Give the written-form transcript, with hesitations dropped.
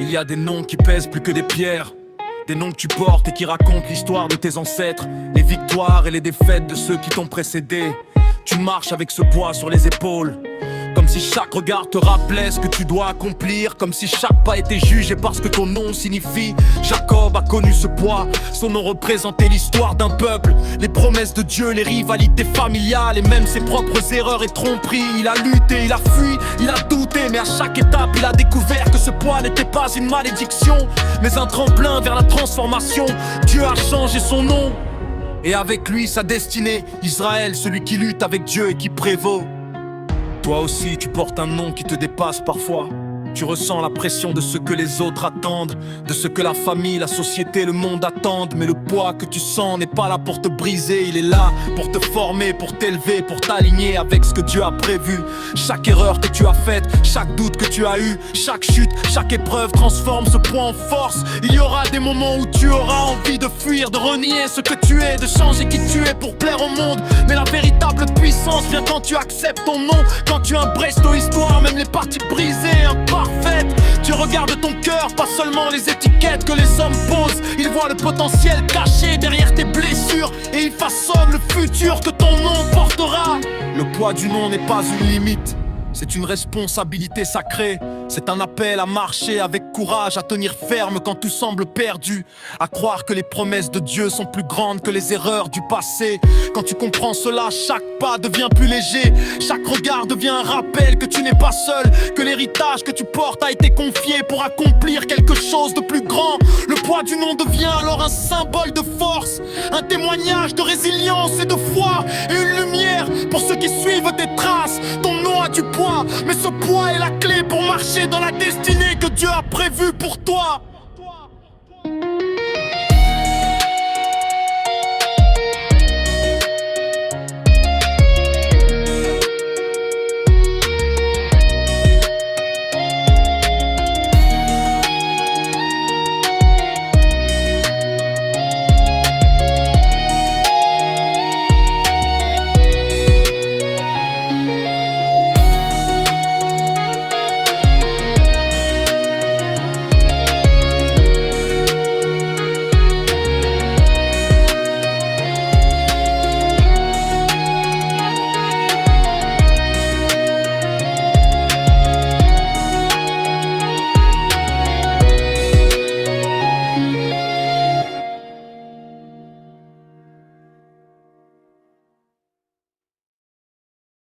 Il y a des noms qui pèsent plus que des pierres, des noms que tu portes et qui racontent l'histoire de tes ancêtres, les victoires et les défaites de ceux qui t'ont précédé. Tu marches avec ce poids sur les épaules, comme si chaque regard te rappelait ce que tu dois accomplir, comme si chaque pas était jugé parce que ton nom signifie. Jacob a connu ce poids, son nom représentait l'histoire d'un peuple, les promesses de Dieu, les rivalités familiales et même ses propres erreurs et tromperies. Il a lutté, il a fui, il a douté, mais à chaque étape il a découvert que ce poids n'était pas une malédiction, mais un tremplin vers la transformation. Dieu a changé son nom, et avec lui sa destinée. Israël, celui qui lutte avec Dieu et qui prévaut. Toi aussi tu portes un nom qui te dépasse parfois. Tu ressens la pression de ce que les autres attendent, de ce que la famille, la société, le monde attendent. Mais le poids que tu sens n'est pas là pour te briser, il est là pour te former, pour t'élever, pour t'aligner avec ce que Dieu a prévu. Chaque erreur que tu as faite, chaque doute que tu as eu, chaque chute, chaque épreuve transforme ce poids en force. Il y aura des moments où tu auras envie de fuir, de renier ce que tu es, de changer qui tu es pour plaire au monde. Mais la véritable puissance vient quand tu acceptes ton nom, quand tu embrasses ton histoire, même les parties brisées, imparfaites. Tu regardes ton cœur, pas seulement les étiquettes que les hommes posent. Ils voient le potentiel caché derrière tes blessures et ils façonnent le futur que ton nom portera. Le poids du nom n'est pas une limite, c'est une responsabilité sacrée. C'est un appel à marcher avec courage, à tenir ferme quand tout semble perdu, à croire que les promesses de Dieu sont plus grandes que les erreurs du passé. Quand tu comprends cela, chaque pas devient plus léger, chaque regard devient un rappel que tu n'es pas seul, que l'héritage que tu portes a été confié pour accomplir quelque chose de plus grand. Le poids du nom devient alors un symbole de force, un témoignage de résilience et de foi, et une lumière pour ceux qui suivent tes traces. Ton nom a du poids, mais ce poids est la clé pour marcher dans la destinée que Dieu a prévue pour toi.